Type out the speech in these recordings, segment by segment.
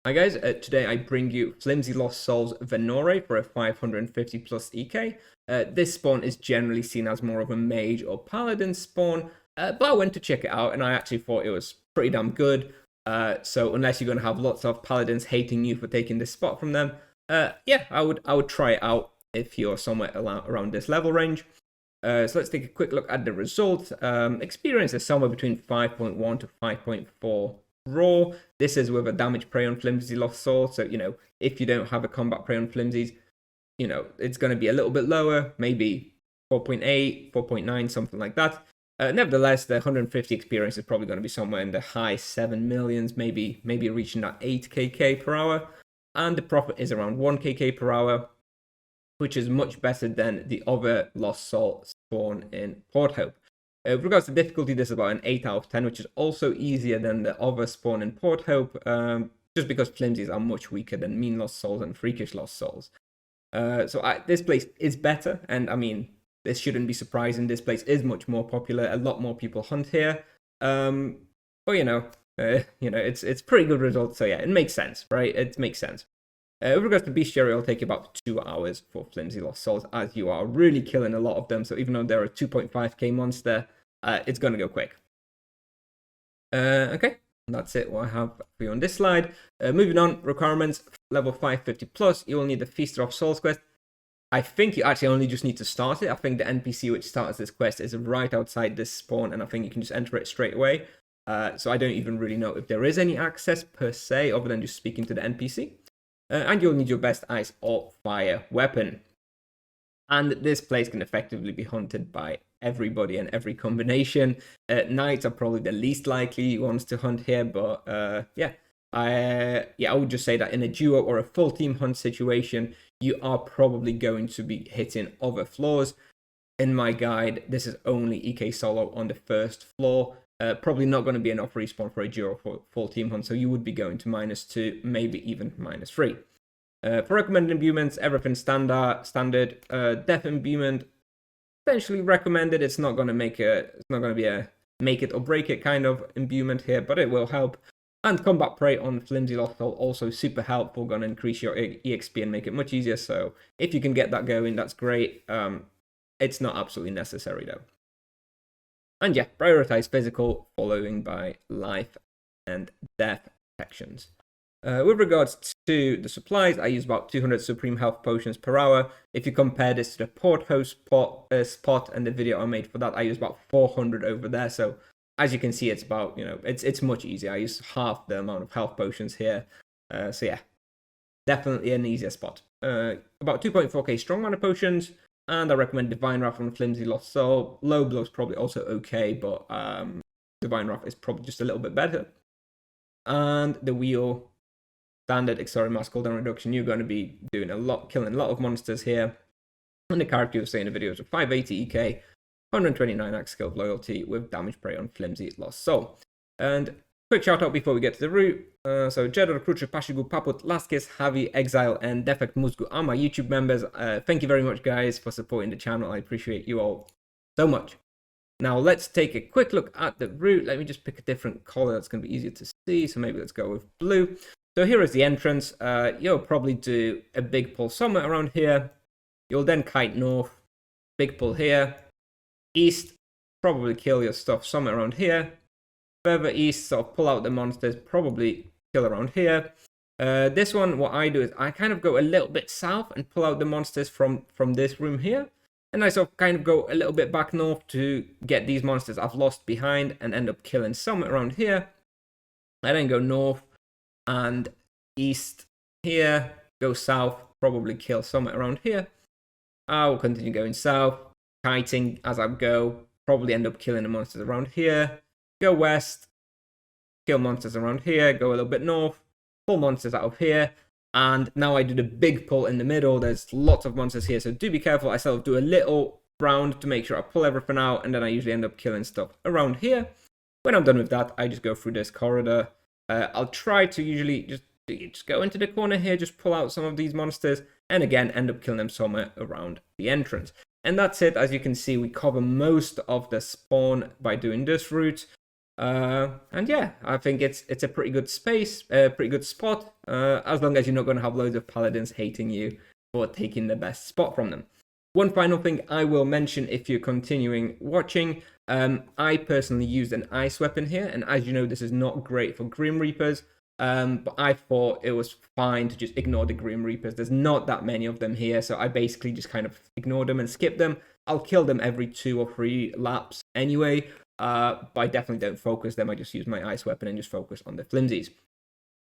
Hi guys, today I bring you Flimsy Lost Souls Venore for a 550 plus EK. This spawn is generally seen as more of a mage or paladin spawn, but I went to check it out and I actually thought it was pretty damn good. So unless you're going to have lots of paladins hating you for taking this spot from them, yeah, I would try it out if you're somewhere around this level range. So let's take a quick look at the results. Experience is somewhere between 5.1 to 5.4 raw. This is with a damage prey on Flimsy Lost Soul. So, if you don't have a combat prey on Flimsies, it's going to be a little bit lower, maybe 4.8, 4.9, something like that. Nevertheless, the 150 experience is probably going to be somewhere in the high 7 millions, maybe reaching that 8 kk per hour. And the profit is around 1 kk per hour, which is much better than the other Lost Soul spawn in Port Hope. With regards to difficulty, this is about an 8 out of 10, which is also easier than the other spawn in Port Hope, just because Flimsies are much weaker than Mean Lost Souls and Freakish Lost Souls. This place is better, and I mean, this shouldn't be surprising. This place is much more popular. A lot more people hunt here. But it's pretty good results. So yeah, it makes sense, right? It makes sense. With regards to bestiary, it'll take about 2 hours for Flimsy Lost Souls, as you are really killing a lot of them. So even though they're a 2.5k monster, it's going to go quick. Okay, that's it. What I have for you on this slide. Moving on, requirements, level 550 plus, you will need the Feaster of Souls quest. I think you actually only just need to start it. I think the NPC which starts this quest is right outside this spawn, and I think you can just enter it straight away. So I don't even really know if there is any access per se, other than just speaking to the NPC. And you'll need your best ice or fire weapon. And this place can effectively be hunted by everybody and every combination. Knights are probably the least likely ones to hunt here, but I would just say that in a duo or a full team hunt situation, you are probably going to be hitting other floors. In my guide, this is only EK solo on the first floor. Probably not going to be enough respawn for a duo or full team hunt, so you would be going to -2, maybe even -3. For recommended imbuements, everything standard. Death imbuement, potentially recommended. It's not going to be a make it or break it kind of imbuement here, but it will help. And combat prey on Flimsy Lost Soul, also super helpful. Going to increase your EXP and make it much easier. So if you can get that going, that's great. It's not absolutely necessary though. And yeah, prioritize physical, following by life and death protections. With regards to the supplies, I use about 200 Supreme Health Potions per hour. If you compare this to the Port Hope spot and the video I made for that, I use about 400 over there. So as you can see, it's about, it's much easier. I use half the amount of health potions here. So yeah, definitely an easier spot. About 2.4k strong mana potions. And I recommend Divine Wrath on Flimsy Lost Soul. Low Blow is probably also okay, but Divine Wrath is probably just a little bit better. And the wheel, standard Exile Mass cooldown reduction. You're going to be doing killing a lot of monsters here. And the character you'll see in the videos of 580 EK, 129 axe skill of loyalty with damage prey on Flimsy Lost Soul. And quick shout out before we get to the route. So Jedor, Kruczy, Pashigu, Paput, Laskis, Javi, Exile, and Defect Musgu are my YouTube members. Thank you very much, guys, for supporting the channel. I appreciate you all so much. Now let's take a quick look at the route. Let me just pick a different color that's going to be easier to see. So maybe let's go with blue. So here is the entrance. You'll probably do a big pull somewhere around here. You'll then kite north, big pull here. East, probably kill your stuff somewhere around here. Further east, sort of pull out the monsters, probably kill around here. This one, what I do is I kind of go a little bit south and pull out the monsters from this room here. And I sort of kind of go a little bit back north to get these monsters I've lost behind and end up killing somewhere around here. I then go north and east here, go south, probably kill somewhere around here. I will continue going south, kiting as I go, probably end up killing the monsters around here. Go west, kill monsters around here, go a little bit north, pull monsters out of here, and now I do the big pull in the middle. There's lots of monsters here, so do be careful. I sort of do a little round to make sure I pull everything out, and then I usually end up killing stuff around here. When I'm done with that, I just go through this corridor. I'll try to usually just go into the corner here, just pull out some of these monsters, and again, end up killing them somewhere around the entrance. And that's it. As you can see, we cover most of the spawn by doing this route. And yeah, I think it's a pretty good space, pretty good spot, as long as you're not going to have loads of paladins hating you for taking the best spot from them. One final thing I will mention if you're continuing watching, I personally used an ice weapon here, and as you know, this is not great for Grim Reapers, but I thought it was fine to just ignore the Grim Reapers. There's not that many of them here, so I basically just kind of ignored them and skipped them. I'll kill them every 2 or 3 laps anyway, but I definitely don't focus them. I just use my ice weapon and just focus on the flimsies.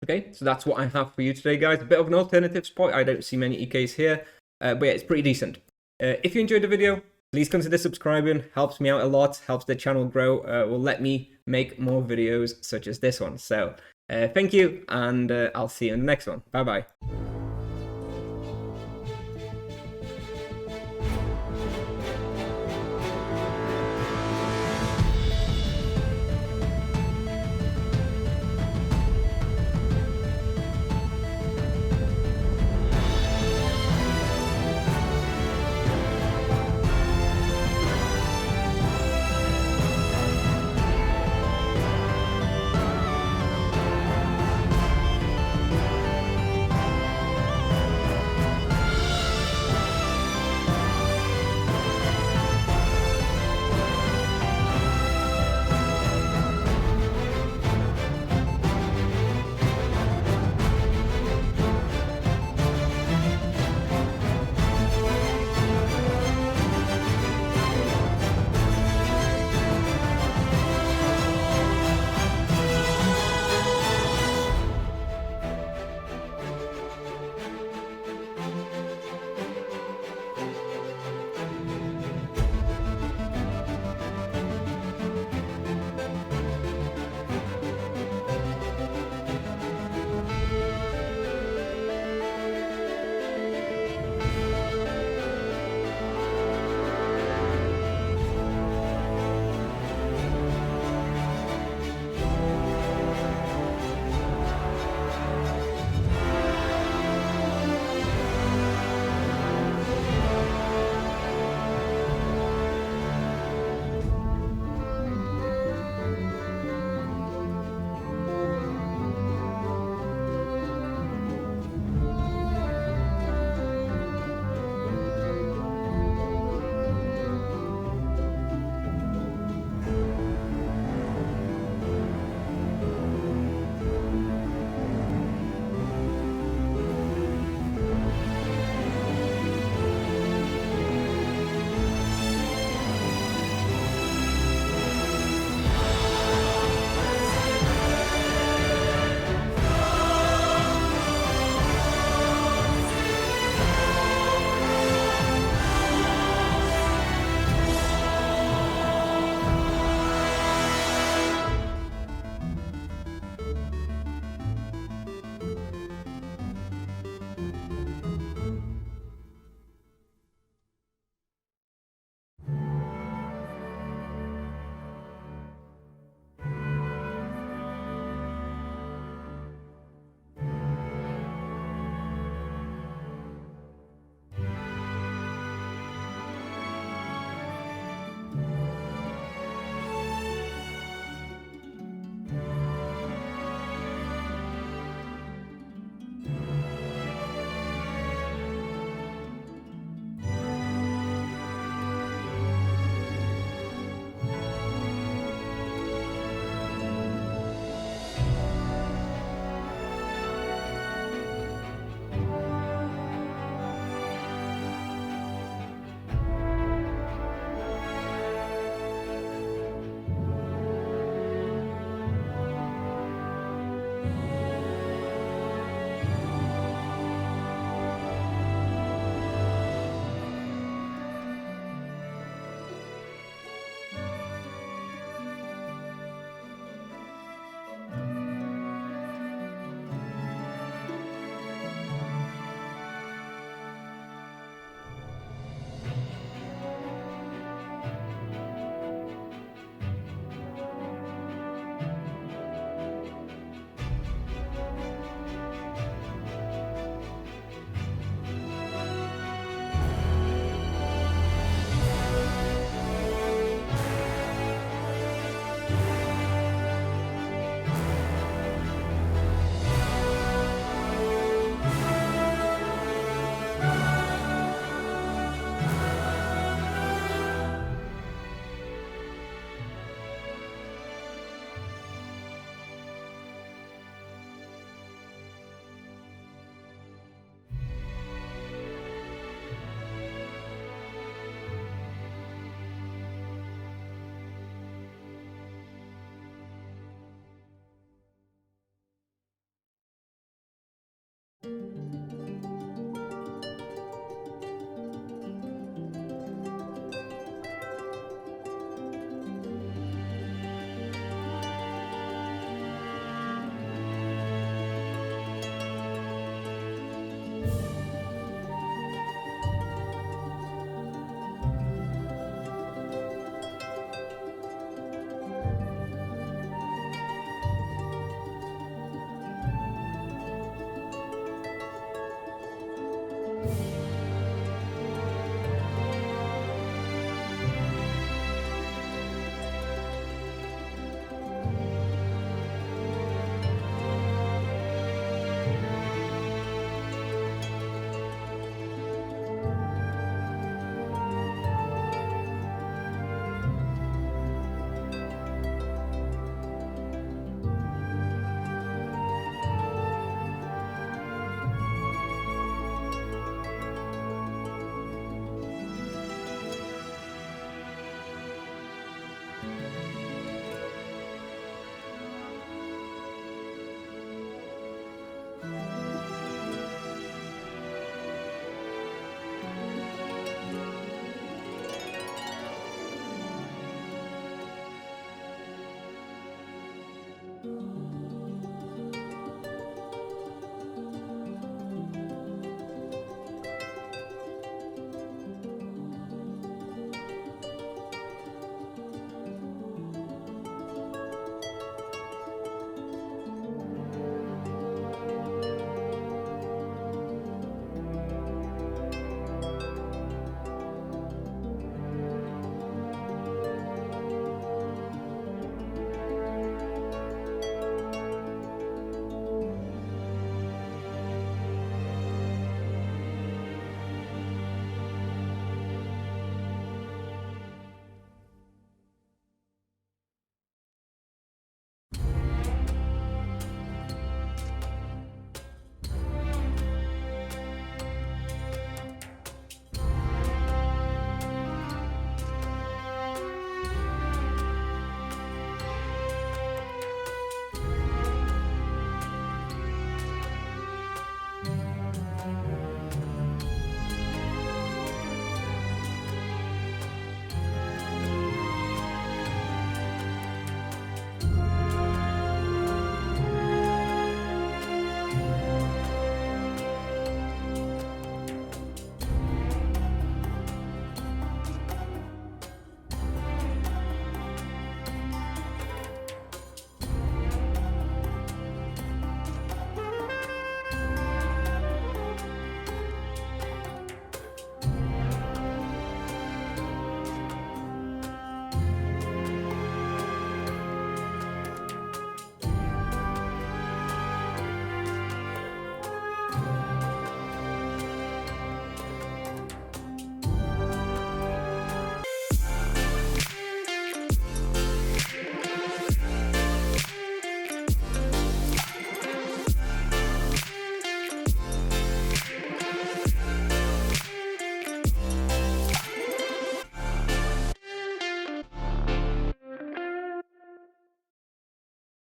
Okay, so that's what I have for you today, guys. A bit of an alternative spot. I don't see many EKs here, but yeah, it's pretty decent. If you enjoyed the video, please consider subscribing. Helps me out a lot, helps the channel grow, will let me make more videos such as this one. So thank you, and I'll see you in the next one. Bye-bye.